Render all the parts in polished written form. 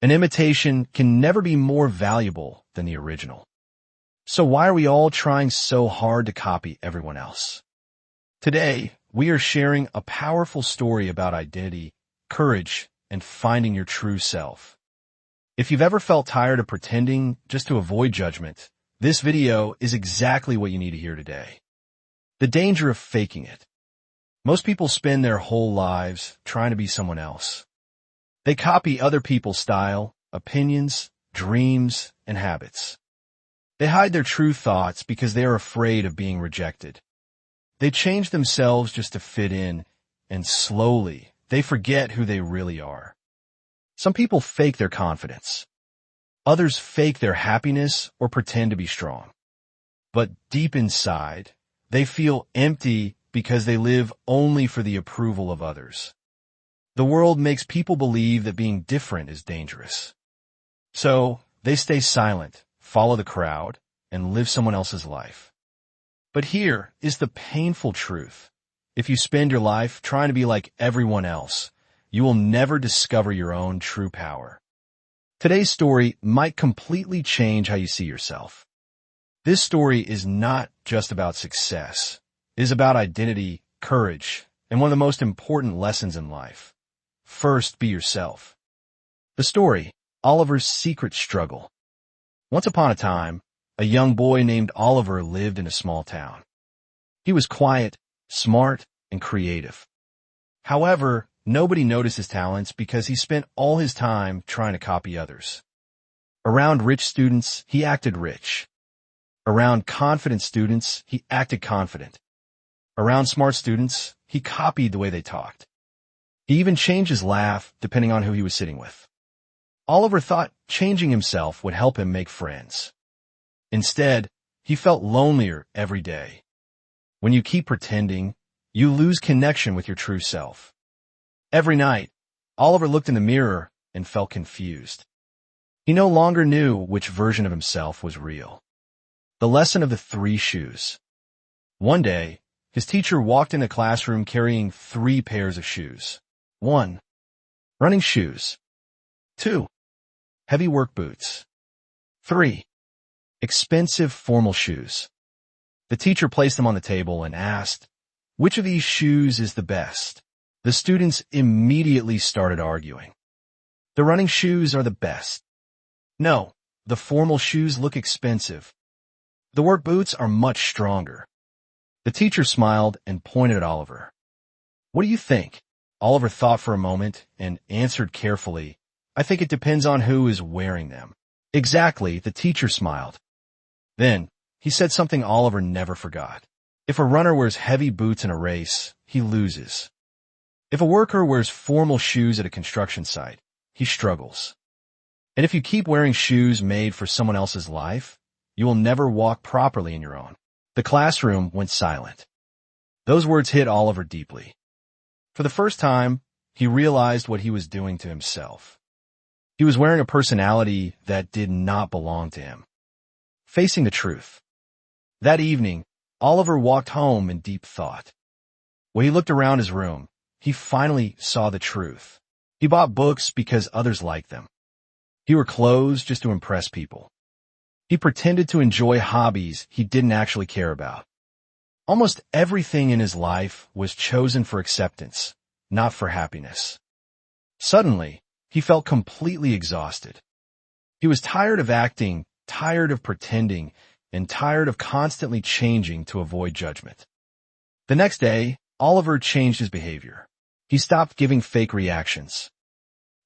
An imitation can never be more valuable than the original. So why are we all trying so hard to copy everyone else? Today, we are sharing a powerful story about identity, courage, and finding your true self. If you've ever felt tired of pretending just to avoid judgment, this video is exactly what you need to hear today. The danger of faking it. Most people spend their whole lives trying to be someone else. They copy other people's style, opinions, dreams, and habits. They hide their true thoughts because they are afraid of being rejected. They change themselves just to fit in, and slowly, they forget who they really are. Some people fake their confidence. Others fake their happiness or pretend to be strong. But deep inside, they feel empty because they live only for the approval of others. The world makes people believe that being different is dangerous. So, they stay silent, follow the crowd, and live someone else's life. But here is the painful truth. If you spend your life trying to be like everyone else, you will never discover your own true power. Today's story might completely change how you see yourself. This story is not just about success. It is about identity, courage, and one of the most important lessons in life. First, be yourself. The story, Oliver's secret struggle. Once upon a time, a young boy named Oliver lived in a small town. He was quiet, smart, and creative. However, nobody noticed his talents because he spent all his time trying to copy others. Around rich students, he acted rich. Around confident students, he acted confident. Around smart students, he copied the way they talked. He even changed his laugh depending on who he was sitting with. Oliver thought changing himself would help him make friends. Instead, he felt lonelier every day. When you keep pretending, you lose connection with your true self. Every night, Oliver looked in the mirror and felt confused. He no longer knew which version of himself was real. The lesson of the 3 shoes. One day, his teacher walked in the classroom carrying 3 pairs of shoes. 1. Running shoes. 2. Heavy work boots. 3. Expensive formal shoes. The teacher placed them on the table and asked, "Which of these shoes is the best?" The students immediately started arguing. "The running shoes are the best." "No, the formal shoes look expensive." "The work boots are much stronger." The teacher smiled and pointed at Oliver. "What do you think?" Oliver thought for a moment and answered carefully, "I think it depends on who is wearing them." "Exactly," the teacher smiled. Then, he said something Oliver never forgot. If a runner wears heavy boots in a race, he loses. If a worker wears formal shoes at a construction site, he struggles. And if you keep wearing shoes made for someone else's life, you will never walk properly in your own. The classroom went silent. Those words hit Oliver deeply. For the first time, he realized what he was doing to himself. He was wearing a personality that did not belong to him. Facing the truth. That evening, Oliver walked home in deep thought. When he looked around his room, he finally saw the truth. He bought books because others liked them. He wore clothes just to impress people. He pretended to enjoy hobbies he didn't actually care about. Almost everything in his life was chosen for acceptance, not for happiness. Suddenly, he felt completely exhausted. He was tired of acting, tired of pretending, and tired of constantly changing to avoid judgment. The next day, Oliver changed his behavior. He stopped giving fake reactions.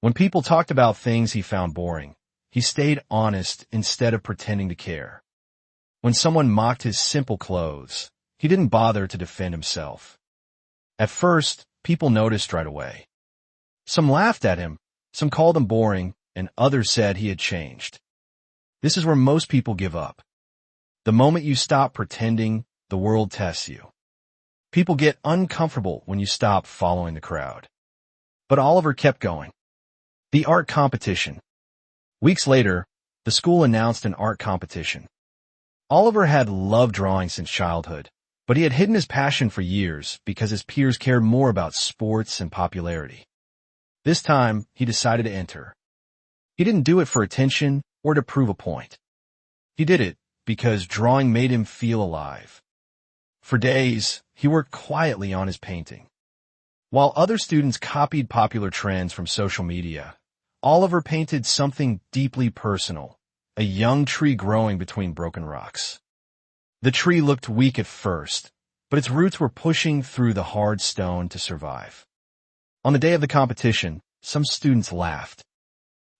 When people talked about things he found boring, he stayed honest instead of pretending to care. When someone mocked his simple clothes, he didn't bother to defend himself. At first, people noticed right away. Some laughed at him, some called him boring, and others said he had changed. This is where most people give up. The moment you stop pretending, the world tests you. People get uncomfortable when you stop following the crowd. But Oliver kept going. The art competition. Weeks later, the school announced an art competition. Oliver had loved drawing since childhood, but he had hidden his passion for years because his peers cared more about sports and popularity. This time, he decided to enter. He didn't do it for attention or to prove a point. He did it because drawing made him feel alive. For days, he worked quietly on his painting. While other students copied popular trends from social media, Oliver painted something deeply personal, a young tree growing between broken rocks. The tree looked weak at first, but its roots were pushing through the hard stone to survive. On the day of the competition, some students laughed.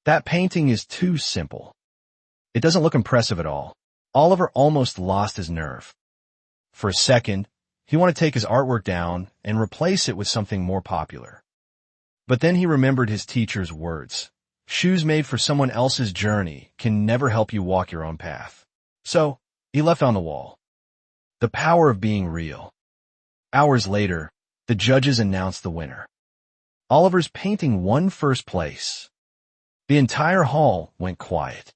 That painting is too simple. It doesn't look impressive at all. Oliver almost lost his nerve. For a second, he wanted to take his artwork down and replace it with something more popular. But then he remembered his teacher's words. Shoes made for someone else's journey can never help you walk your own path. So, he left on the wall. The power of being real. Hours later, the judges announced the winner. Oliver's painting won first place. The entire hall went quiet.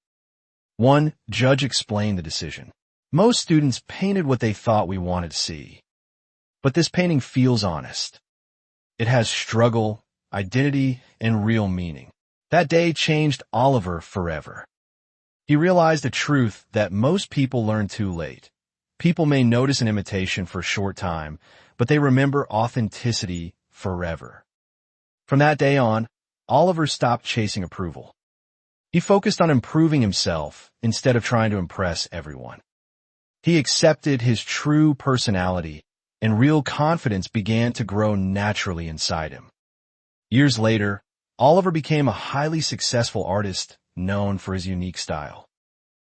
One judge explained the decision. Most students painted what they thought we wanted to see. But this painting feels honest. It has struggle, identity, and real meaning. That day changed Oliver forever. He realized a truth that most people learn too late. People may notice an imitation for a short time, but they remember authenticity forever. From that day on, Oliver stopped chasing approval. He focused on improving himself instead of trying to impress everyone. He accepted his true personality, and real confidence began to grow naturally inside him. Years later, Oliver became a highly successful artist known for his unique style.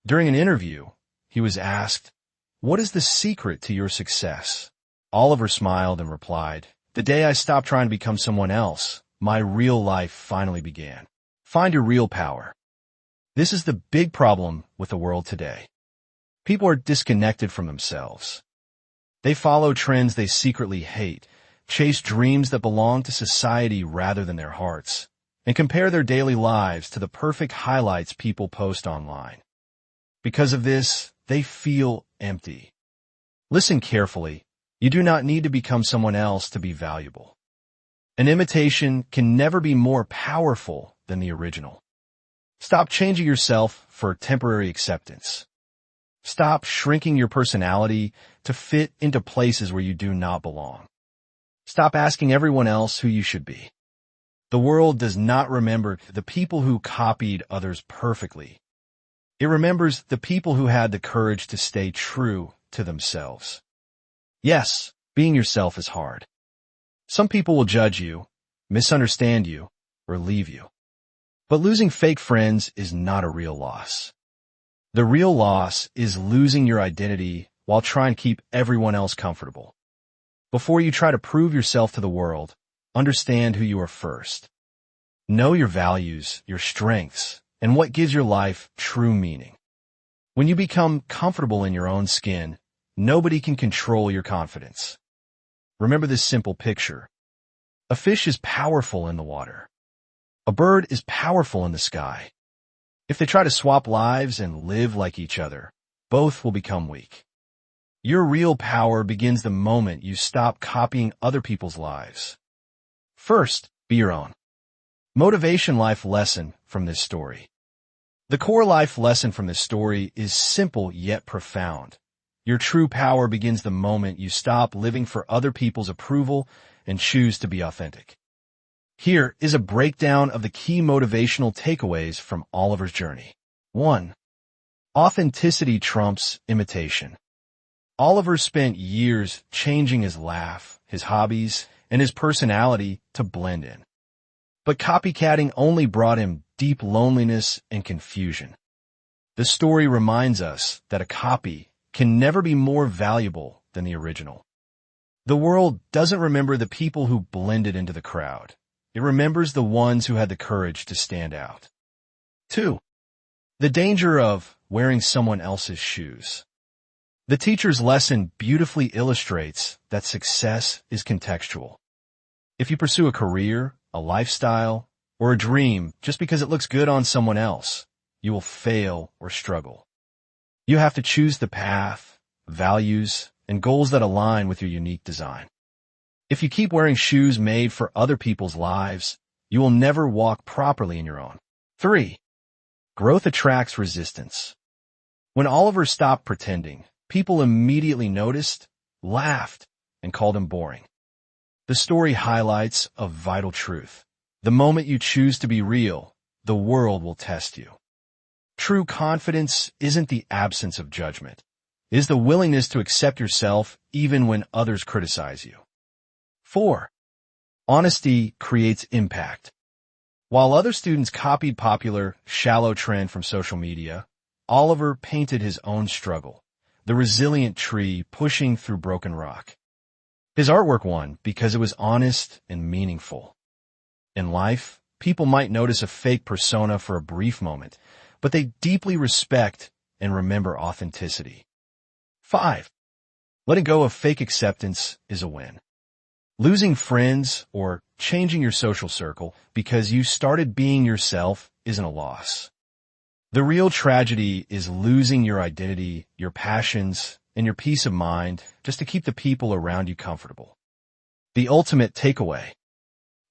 During an interview, he was asked, "What is the secret to your success?" Oliver smiled and replied, "The day I stopped trying to become someone else, my real life finally began." Find your real power. This is the big problem with the world today. People are disconnected from themselves. They follow trends they secretly hate, chase dreams that belong to society rather than their hearts, and compare their daily lives to the perfect highlights people post online. Because of this, they feel empty. Listen carefully. You do not need to become someone else to be valuable. An imitation can never be more powerful than the original. Stop changing yourself for temporary acceptance. Stop shrinking your personality to fit into places where you do not belong. Stop asking everyone else who you should be. The world does not remember the people who copied others perfectly. It remembers the people who had the courage to stay true to themselves. Yes, being yourself is hard. Some people will judge you, misunderstand you, or leave you. But losing fake friends is not a real loss. The real loss is losing your identity while trying to keep everyone else comfortable. Before you try to prove yourself to the world, understand who you are first. Know your values, your strengths, and what gives your life true meaning. When you become comfortable in your own skin, nobody can control your confidence. Remember this simple picture. A fish is powerful in the water. A bird is powerful in the sky. If they try to swap lives and live like each other, both will become weak. Your real power begins the moment you stop copying other people's lives. First, be your own. Motivation life lesson from this story. The core life lesson from this story is simple yet profound. Your true power begins the moment you stop living for other people's approval and choose to be authentic. Here is a breakdown of the key motivational takeaways from Oliver's journey. 1. Authenticity trumps imitation. Oliver spent years changing his laugh, his hobbies, and his personality to blend in. But copycatting only brought him deep loneliness and confusion. The story reminds us that a copy can never be more valuable than the original. The world doesn't remember the people who blended into the crowd. It remembers the ones who had the courage to stand out. 2. The danger of wearing someone else's shoes. The teacher's lesson beautifully illustrates that success is contextual. If you pursue a career, a lifestyle, or a dream just because it looks good on someone else, you will fail or struggle. You have to choose the path, values, and goals that align with your unique design. If you keep wearing shoes made for other people's lives, you will never walk properly in your own. 3. Growth attracts resistance. When Oliver stopped pretending, people immediately noticed, laughed, and called him boring. The story highlights a vital truth. The moment you choose to be real, the world will test you. True confidence isn't the absence of judgment. It is the willingness to accept yourself even when others criticize you. 4. Honesty creates impact. While other students copied popular, shallow trend from social media, Oliver painted his own struggle, the resilient tree pushing through broken rock. His artwork won because it was honest and meaningful. In life, people might notice a fake persona for a brief moment, but they deeply respect and remember authenticity. 5. Letting go of fake acceptance is a win. Losing friends or changing your social circle because you started being yourself isn't a loss. The real tragedy is losing your identity, your passions, and your peace of mind just to keep the people around you comfortable. The ultimate takeaway.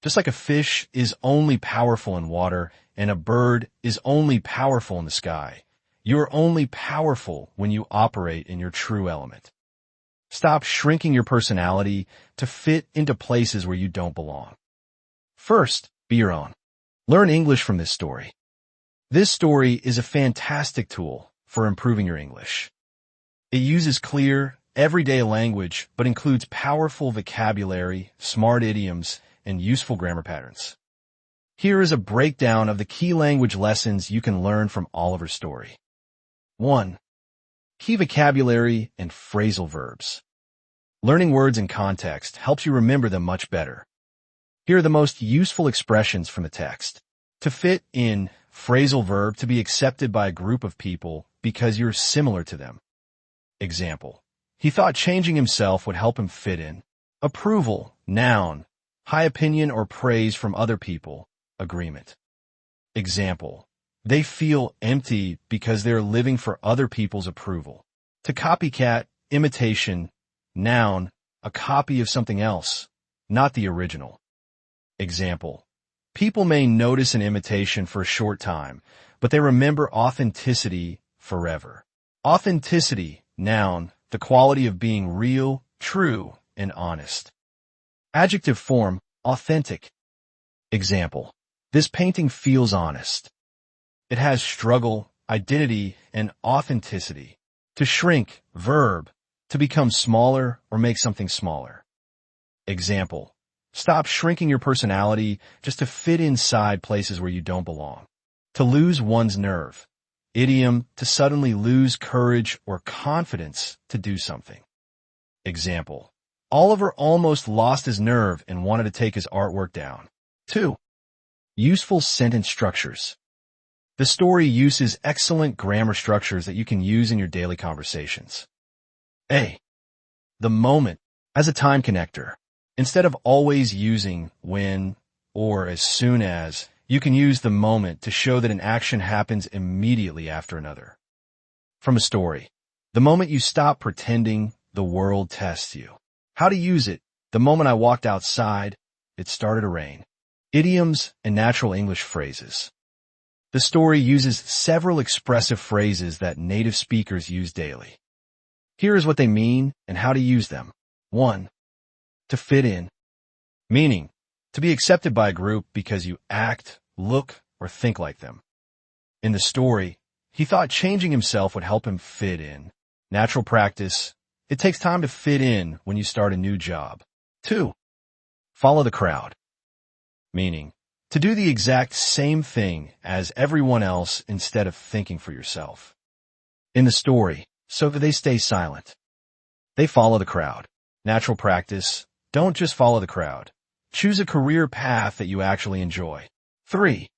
Just like a fish is only powerful in water and a bird is only powerful in the sky, you are only powerful when you operate in your true element. Stop shrinking your personality to fit into places where you don't belong. First, be your own. Learn English from this story. This story is a fantastic tool for improving your English. It uses clear, everyday language, but includes powerful vocabulary, smart idioms, and useful grammar patterns. Here is a breakdown of the key language lessons you can learn from Oliver's story. 1. Key vocabulary and phrasal verbs. Learning words in context helps you remember them much better. Here are the most useful expressions from the text. To fit in, phrasal verb to be accepted by a group of people because you're similar to them. Example. He thought changing himself would help him fit in. Approval, noun. High opinion or praise from other people, agreement. Example. They feel empty because they're living for other people's approval. To copycat, imitation, noun, a copy of something else, not the original. Example. People may notice an imitation for a short time, but they remember authenticity forever. Authenticity, noun, the quality of being real, true, and honest. Adjective form, authentic. Example. This painting feels honest. It has struggle, identity, and authenticity. To shrink, verb, to become smaller or make something smaller. Example. Stop shrinking your personality just to fit inside places where you don't belong. To lose one's nerve. Idiom, to suddenly lose courage or confidence to do something. Example. Oliver almost lost his nerve and wanted to take his artwork down. 2. Useful sentence structures. The story uses excellent grammar structures that you can use in your daily conversations. A. The moment as a time connector. Instead of always using when or as soon as, you can use the moment to show that an action happens immediately after another. From a story. The moment you stop pretending, the world tests you. How to use it. The moment I walked outside, it started to rain. Idioms and natural English phrases. The story uses several expressive phrases that native speakers use daily. Here is what they mean and how to use them. 1. To fit in. Meaning, to be accepted by a group because you act, look, or think like them. In the story, he thought changing himself would help him fit in. Natural practice. It takes time to fit in when you start a new job. 2. Follow the crowd. Meaning, to do the exact same thing as everyone else instead of thinking for yourself. In the story, so that they stay silent. They follow the crowd. Natural practice. Don't just follow the crowd. Choose a career path that you actually enjoy. 3.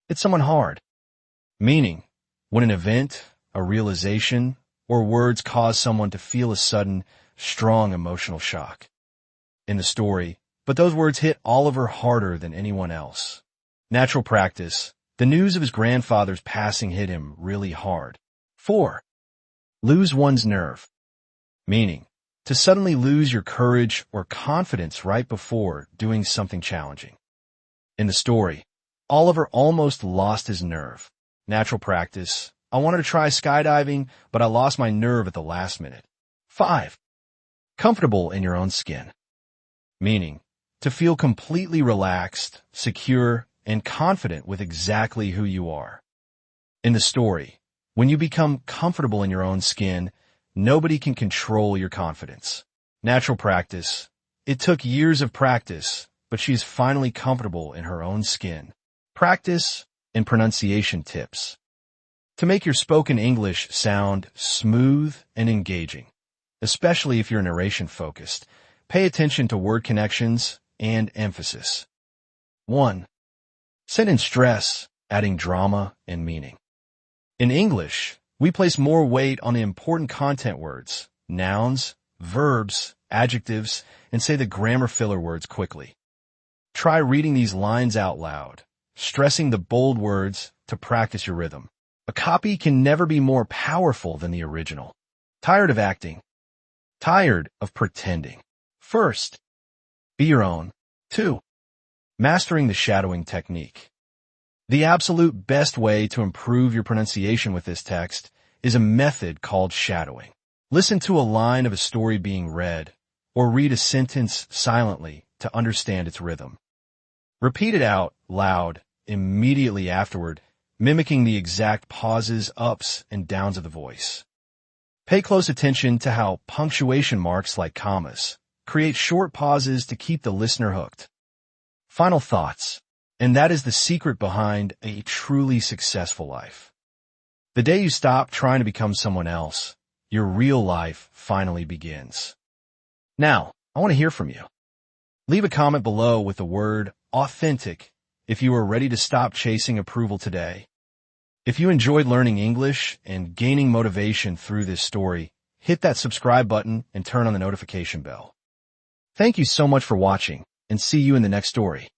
Hit someone hard. Meaning, when an event, a realization, or words cause someone to feel a sudden, strong emotional shock. In the story, but those words hit Oliver harder than anyone else. Natural practice. The news of his grandfather's passing hit him really hard. 4. Lose one's nerve. Meaning, to suddenly lose your courage or confidence right before doing something challenging. In the story, Oliver almost lost his nerve. Natural practice. I wanted to try skydiving, but I lost my nerve at the last minute. 5. Comfortable in your own skin. Meaning, to feel completely relaxed, secure, and confident with exactly who you are. In the story, when you become comfortable in your own skin, nobody can control your confidence. Natural practice. It took years of practice, but she's finally comfortable in her own skin. Practice and pronunciation tips. To make your spoken English sound smooth and engaging, especially if you're narration focused, pay attention to word connections and emphasis. 1. Sentence stress, adding drama and meaning. In English, we place more weight on the important content words, nouns, verbs, adjectives, and say the grammar filler words quickly. Try reading these lines out loud, stressing the bold words to practice your rhythm. A copy can never be more powerful than the original. Tired of acting? Tired of pretending? First, be your own. 2. Mastering the shadowing technique. The absolute best way to improve your pronunciation with this text is a method called shadowing. Listen to a line of a story being read, or read a sentence silently to understand its rhythm. Repeat it out loud immediately afterward, mimicking the exact pauses, ups, and downs of the voice. Pay close attention to how punctuation marks like commas create short pauses to keep the listener hooked. Final thoughts, and that is the secret behind a truly successful life. The day you stop trying to become someone else, your real life finally begins. Now, I want to hear from you. Leave a comment below with the word authentic if you are ready to stop chasing approval today. If you enjoyed learning English and gaining motivation through this story, hit that subscribe button and turn on the notification bell. Thank you so much for watching, and see you in the next story.